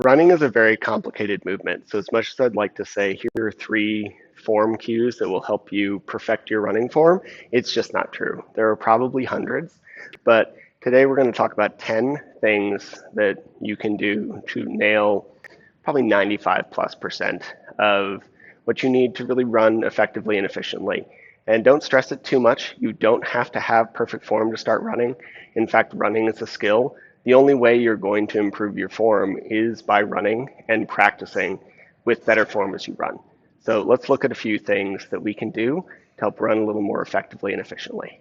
Running is a very complicated movement. So as much as I'd like to say, here are 3 form cues that will help you perfect your running form, it's just not true. There are probably hundreds, but today we're going to talk about 10 things that you can do to nail probably 95+% of what you need to really run effectively and efficiently. And don't stress it too much. You don't have to have perfect form to start running. In fact, running is a skill. The only way you're going to improve your form is by running and practicing with better form as you run. So let's look at a few things that we can do to help run a little more effectively and efficiently.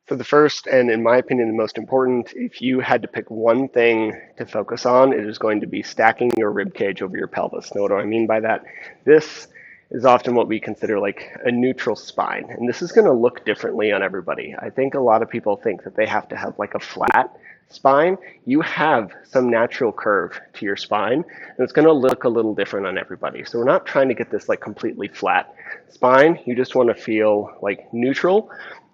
So the first, and in my opinion, the most important, if you had to pick one thing to focus on, it is going to be stacking your rib cage over your pelvis. Now, what do I mean by that? This is often what we consider like a neutral spine, and this is going to look differently on everybody. I think a lot of people think that they have to have like a flat spine. You have some natural curve to your spine, and it's going to look a little different on everybody. So we're not trying to get this like completely flat spine. You just want to feel like neutral,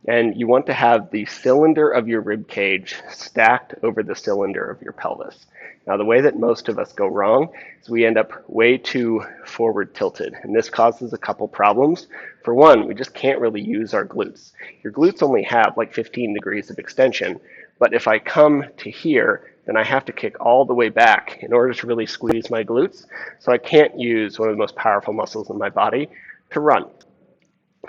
and you want to have the cylinder of your rib cage stacked over the cylinder of your pelvis. Now, the way that most of us go wrong is we end up way too forward tilted, and this causes a couple problems. For one, we just can't really use our glutes. Your glutes only have like 15 degrees of extension, but if I come to here, then I have to kick all the way back in order to really squeeze my glutes, so I can't use one of the most powerful muscles in my body to run.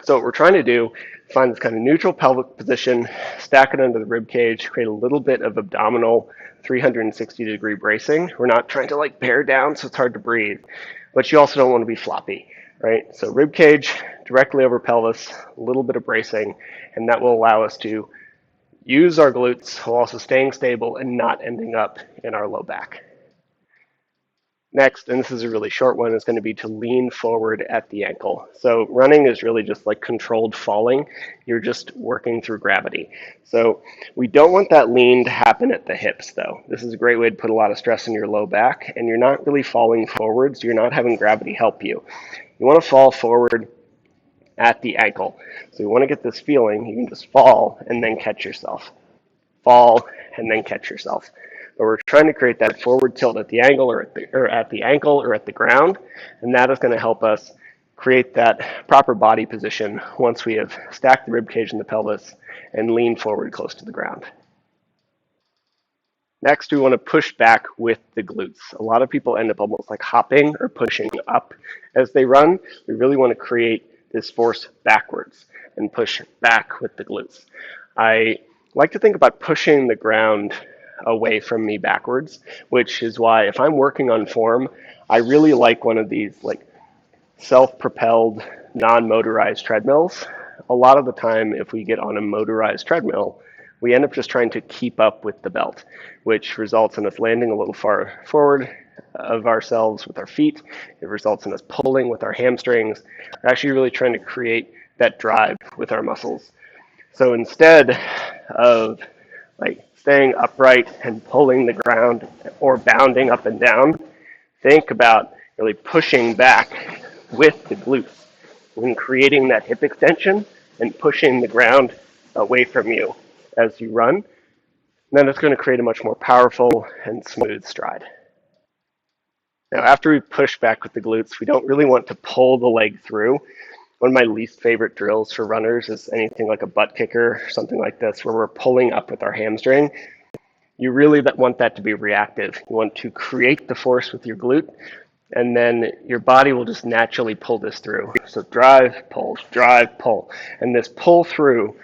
So what we're trying to do, find this kind of neutral pelvic position, stack it under the rib cage, create a little bit of abdominal 360-degree bracing. We're not trying to like bear down so it's hard to breathe, but you also don't want to be floppy, right? So rib cage directly over pelvis, a little bit of bracing, and that will allow us to use our glutes while also staying stable and not ending up in our low back. Next, and this is a really short one, is going to be to lean forward at the ankle. So running is really just like controlled falling. You're just working through gravity. So we don't want that lean to happen at the hips, though. This is a great way to put a lot of stress on your low back, and you're not really falling forward, so you're not having gravity help you. You want to fall forward at the ankle. So you want to get this feeling, you can just fall and then catch yourself. Fall and then catch yourself. But we're trying to create that forward tilt at the ankle or at the ankle or at the ground, and that is going to help us create that proper body position once we have stacked the rib cage and the pelvis and lean forward close to the ground. Next, we want to push back with the glutes. A lot of people end up almost like hopping or pushing up as they run. We really want to create this force backwards and push back with the glutes. I like to think about pushing the ground away from me backwards, which is why if I'm working on form, I really like one of these like self-propelled, non-motorized treadmills. A lot of the time, if we get on a motorized treadmill, we end up just trying to keep up with the belt, which results in us landing a little far forward of ourselves with our feet. It results in us pulling with our hamstrings. We're actually really trying to create that drive with our muscles. So instead of like staying upright and pulling the ground or bounding up and down, think about really pushing back with the glutes and creating that hip extension and pushing the ground away from you as you run. And then it's going to create a much more powerful and smooth stride. Now, after we push back with the glutes, we don't really want to pull the leg through. One of my least favorite drills for runners is anything like a butt kicker or something like this, where we're pulling up with our hamstring. You really want that to be reactive. You want to create the force with your glute, and then your body will just naturally pull this through. So drive, pull, and this pull through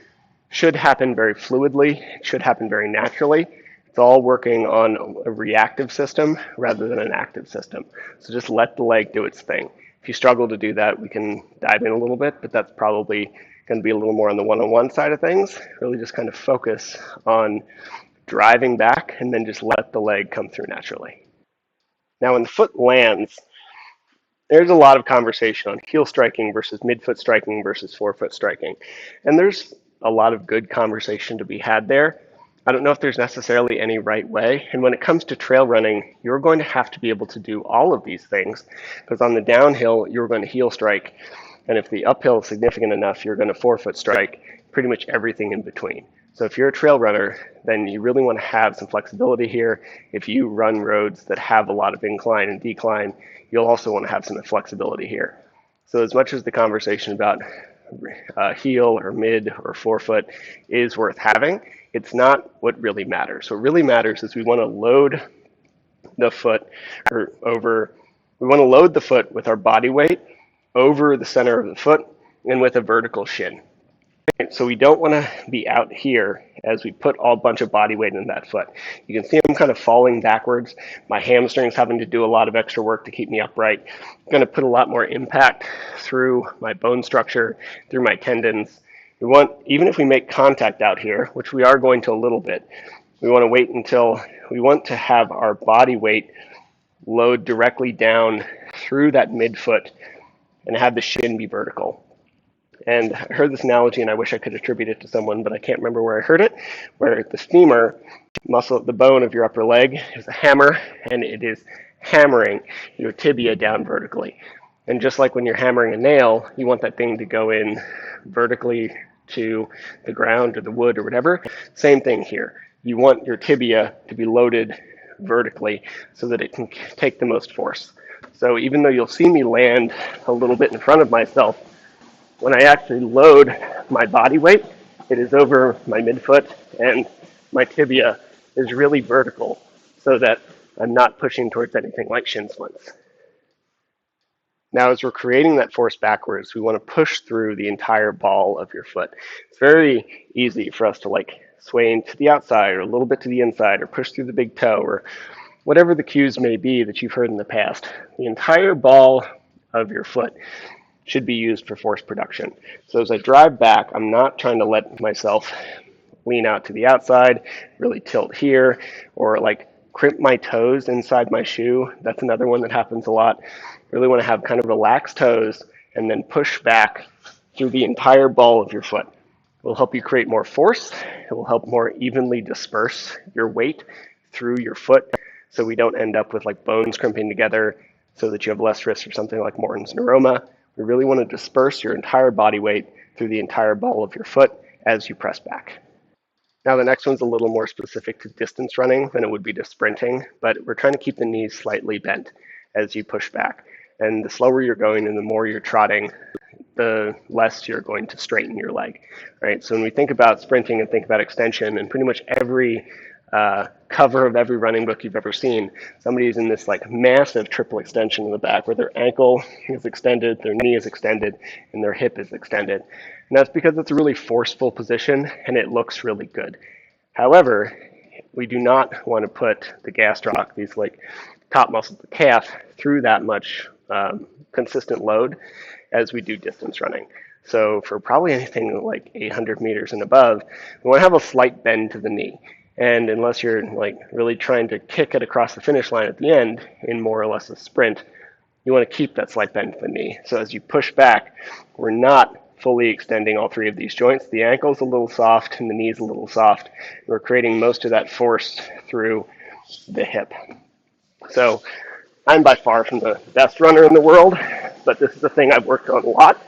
should happen very fluidly. It should happen very naturally. It's all working on a reactive system rather than an active system. So just let the leg do its thing. If you struggle to do that, we can dive in a little bit, but that's probably going to be a little more on the one-on-one side of things. Really just kind of focus on driving back and then just let the leg come through naturally. Now, when the foot lands, there's a lot of conversation on heel striking versus midfoot striking versus forefoot striking. And there's a lot of good conversation to be had there. I don't know if there's necessarily any right way. And when it comes to trail running, you're going to have to be able to do all of these things, because on the downhill, you're going to heel strike. And if the uphill is significant enough, you're going to forefoot strike pretty much everything in between. So if you're a trail runner, then you really want to have some flexibility here. If you run roads that have a lot of incline and decline, you'll also want to have some flexibility here. So as much as the conversation about heel or mid or forefoot is worth having, it's not what really matters. What really matters is we want to load the foot or over, we want to load the foot with our body weight over the center of the foot and with a vertical shin. So we don't want to be out here as we put a bunch of body weight in that foot. You can see I'm kind of falling backwards. My hamstrings having to do a lot of extra work to keep me upright. I'm going to put a lot more impact through my bone structure, through my tendons. We want, even if we make contact out here, which we are going to a little bit, we want to wait until we want to have our body weight load directly down through that midfoot and have the shin be vertical. And I heard this analogy, and I wish I could attribute it to someone, but I can't remember where I heard it, where the femur muscle, the bone of your upper leg, is a hammer, and it is hammering your tibia down vertically. And just like when you're hammering a nail, you want that thing to go in vertically to the ground or the wood or whatever. Same thing here. You want your tibia to be loaded vertically so that it can take the most force. So even though you'll see me land a little bit in front of myself, when I actually load my body weight, it is over my midfoot and my tibia is really vertical so that I'm not pushing towards anything like shin splints. Now, as we're creating that force backwards, we want to push through the entire ball of your foot. It's very easy for us to like sway to the outside or a little bit to the inside or push through the big toe or whatever the cues may be that you've heard in the past. The entire ball of your foot should be used for force production. So as I drive back, I'm not trying to let myself lean out to the outside, really tilt here, or like crimp my toes inside my shoe. That's another one that happens a lot. Really want to have kind of relaxed toes and then push back through the entire ball of your foot. It will help you create more force. It will help more evenly disperse your weight through your foot so we don't end up with like bones crimping together so that you have less risk for something like Morton's neuroma. We really want to disperse your entire body weight through the entire ball of your foot as you press back. Now the next one's a little more specific to distance running than it would be to sprinting, but we're trying to keep the knees slightly bent as you push back. And the slower you're going and the more you're trotting, the less you're going to straighten your leg, right? So when we think about sprinting and think about extension, and pretty much every cover of every running book you've ever seen, somebody's in this like massive triple extension in the back where their ankle is extended, their knee is extended, and their hip is extended. And that's because it's a really forceful position and it looks really good. However, we do not want to put the gastroc, these like top muscles of the calf, through that much consistent load as we do distance running. So for probably anything like 800 meters and above, we want to have a slight bend to the knee. And unless you're like really trying to kick it across the finish line at the end in more or less a sprint, you want to keep that slight bend to the knee. So as you push back, we're not fully extending all three of these joints. The ankle's a little soft and the knee's a little soft. We're creating most of that force through the hip. So I'm by far from the best runner in the world, but this is a thing I've worked on a lot.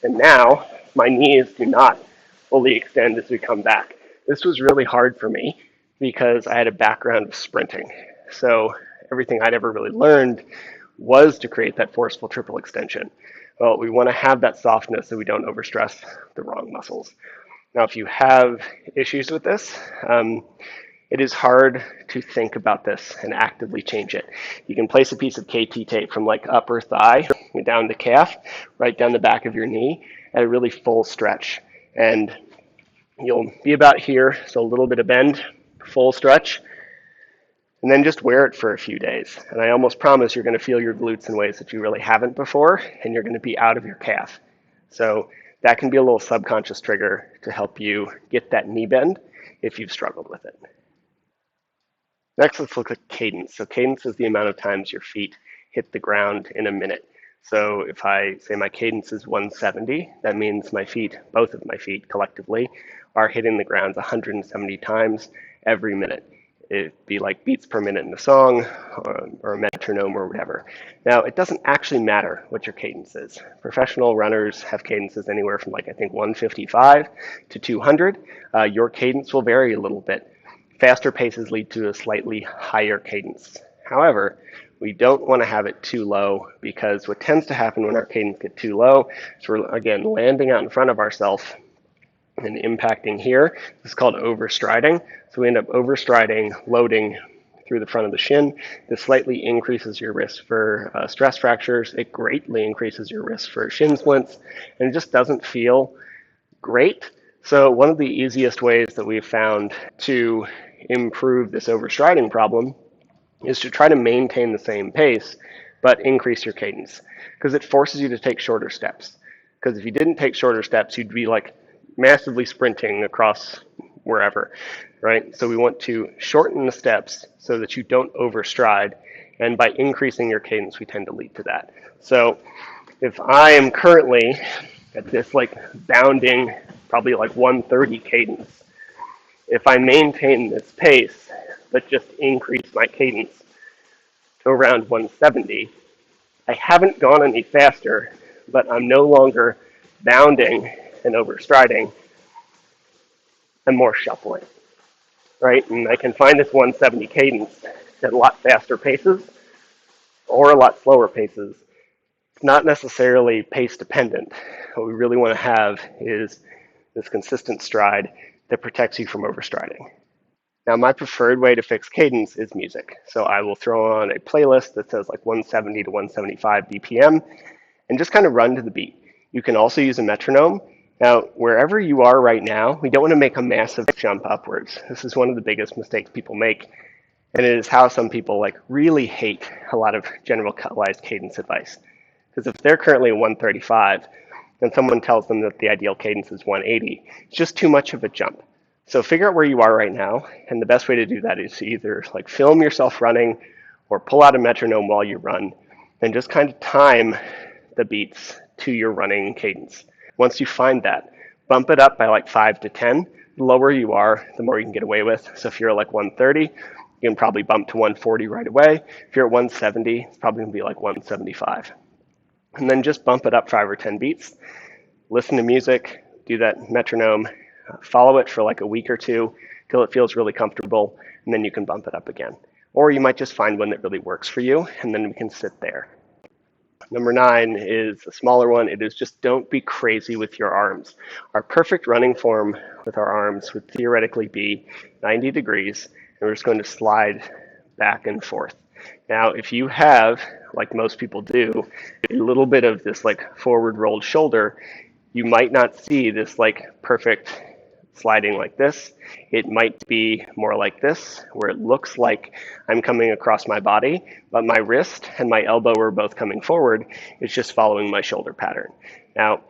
And now my knees do not fully extend as we come back. This was really hard for me because I had a background of sprinting. So everything I'd ever really learned was to create that forceful triple extension. Well, we want to have that softness so we don't overstress the wrong muscles. Now, if you have issues with this, it is hard to think about this and actively change it. You can place a piece of KT tape from like upper thigh down to calf, right down the back of your knee at a really full stretch. And you'll be about here, so a little bit of bend, full stretch, and then just wear it for a few days. And I almost promise you're going to feel your glutes in ways that you really haven't before, and you're going to be out of your calf. So that can be a little subconscious trigger to help you get that knee bend if you've struggled with it. Next, let's look at cadence. So cadence is the amount of times your feet hit the ground in a minute. So if I say my cadence is 170, that means my feet, both of my feet collectively, are hitting the ground 170 times every minute. It'd be like beats per minute in a song or a metronome or whatever. Now, it doesn't actually matter what your cadence is. Professional runners have cadences anywhere from like, I think 155 to 200. Your cadence will vary a little bit. Faster paces lead to a slightly higher cadence. However, we don't want to have it too low because what tends to happen when our cadence get too low is we're, again, landing out in front of ourselves and impacting here. This is called overstriding. So we end up overstriding, loading through the front of the shin. This slightly increases your risk for stress fractures. It greatly increases your risk for shin splints, and it just doesn't feel great. So one of the easiest ways that we've found to improve this overstriding problem is to try to maintain the same pace, but increase your cadence, because it forces you to take shorter steps. Because if you didn't take shorter steps, you'd be like massively sprinting across wherever, right? So we want to shorten the steps so that you don't overstride, and by increasing your cadence, we tend to lead to that. So if I am currently at this like bounding, probably like 130 cadence, if I maintain this pace, but just increase my cadence to around 170, I haven't gone any faster, but I'm no longer bounding and overstriding. I'm more shuffling, right? And I can find this 170 cadence at a lot faster paces or a lot slower paces. It's not necessarily pace dependent. What we really want to have is this consistent stride that protects you from overstriding. Now, my preferred way to fix cadence is music. So I will throw on a playlist that says like 170 to 175 BPM and just kind of run to the beat. You can also use a metronome. Now, wherever you are right now, we don't want to make a massive jump upwards. This is one of the biggest mistakes people make, and it is how some people like really hate a lot of generalized cadence advice. Because if they're currently at 135 and someone tells them that the ideal cadence is 180, it's just too much of a jump. So figure out where you are right now, and the best way to do that is to either like film yourself running or pull out a metronome while you run and just kind of time the beats to your running cadence. Once you find that, bump it up by like 5 to 10. The lower you are, the more you can get away with. So if you're like 130, you can probably bump to 140 right away. If you're at 170, it's probably going to be like 175. And then just bump it up 5 or 10 beats. Listen to music, do that metronome, follow it for like a week or two till it feels really comfortable, and then you can bump it up again. Or you might just find one that really works for you, and then we can sit there. Number 9 is a smaller one. It is just don't be crazy with your arms. Our perfect running form with our arms would theoretically be 90 degrees, and we're just going to slide back and forth. Now, if you have, like most people do, a little bit of this like forward rolled shoulder, you might not see this like perfect sliding like this. It might be more like this, where it looks like I'm coming across my body, but my wrist and my elbow are both coming forward. It's just following my shoulder pattern. Now,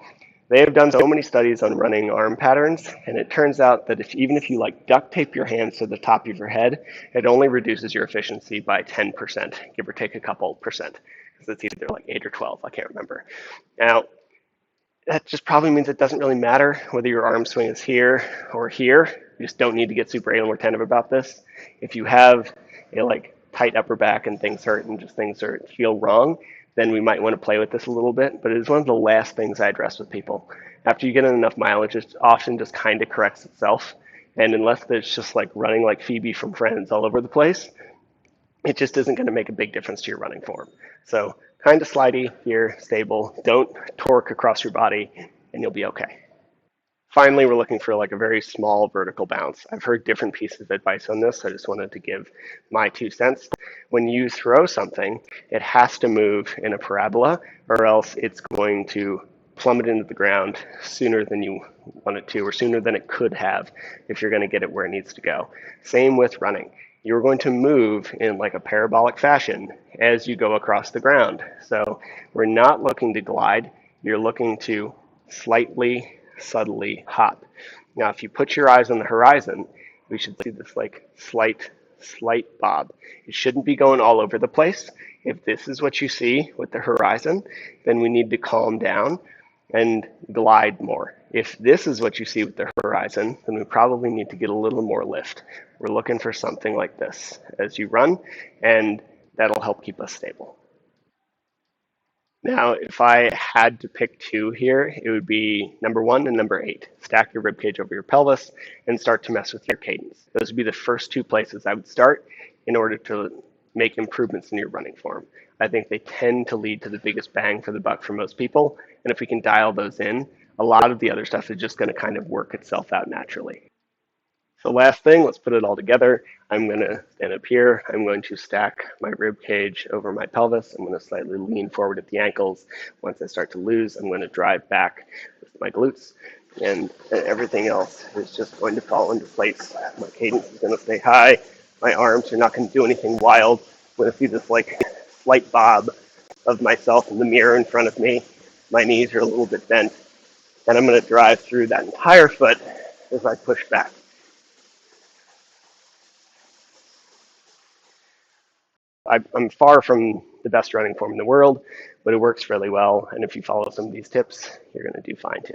they have done so many studies on running arm patterns, and it turns out that even if you like duct tape your hands to the top of your head, it only reduces your efficiency by 10%, give or take a couple percent, because it's either like 8 or 12, I can't remember. Now, that just probably means it doesn't really matter whether your arm swing is here or here. You just don't need to get super anal retentive about this. If you have a like tight upper back and things hurt and just things feel wrong, then we might want to play with this a little bit. But it is one of the last things I address with people. After you get enough mileage, it often just kind of corrects itself. And unless there's just like running like Phoebe from Friends all over the place, it just isn't going to make a big difference to your running form. So kind of slidey here, stable. Don't torque across your body, and you'll be okay. Finally, we're looking for like a very small vertical bounce. I've heard different pieces of advice on this. I just wanted to give my 2 cents. When you throw something, it has to move in a parabola, or else it's going to plummet into the ground sooner than you want it to, or sooner than it could have if you're going to get it where it needs to go. Same with running. You're going to move in like a parabolic fashion as you go across the ground. So we're not looking to glide. You're looking to slightly, subtly hop. Now, if you put your eyes on the horizon, we should see this like slight bob. It shouldn't be going all over the place. If this is what you see with the horizon, then we need to calm down and glide more. If this is what you see with the horizon, then we probably need to get a little more lift. We're looking for something like this as you run, and that'll help keep us stable. Now, if I had to pick two here, it would be number 1 and number 8. Stack your ribcage over your pelvis and start to mess with your cadence. Those would be the first two places I would start in order to make improvements in your running form. I think they tend to lead to the biggest bang for the buck for most people. And if we can dial those in, a lot of the other stuff is just going to kind of work itself out naturally. So last thing, let's put it all together. I'm going to stand up here. I'm going to stack my rib cage over my pelvis. I'm going to slightly lean forward at the ankles. Once I start to lose, I'm going to drive back with my glutes. And everything else is just going to fall into place. My cadence is going to stay high. My arms are not going to do anything wild. I'm going to see this like slight bob of myself in the mirror in front of me. My knees are a little bit bent. And I'm going to drive through that entire foot as I push back. I'm far from the best running form in the world, but it works really well. And if you follow some of these tips, you're going to do fine too.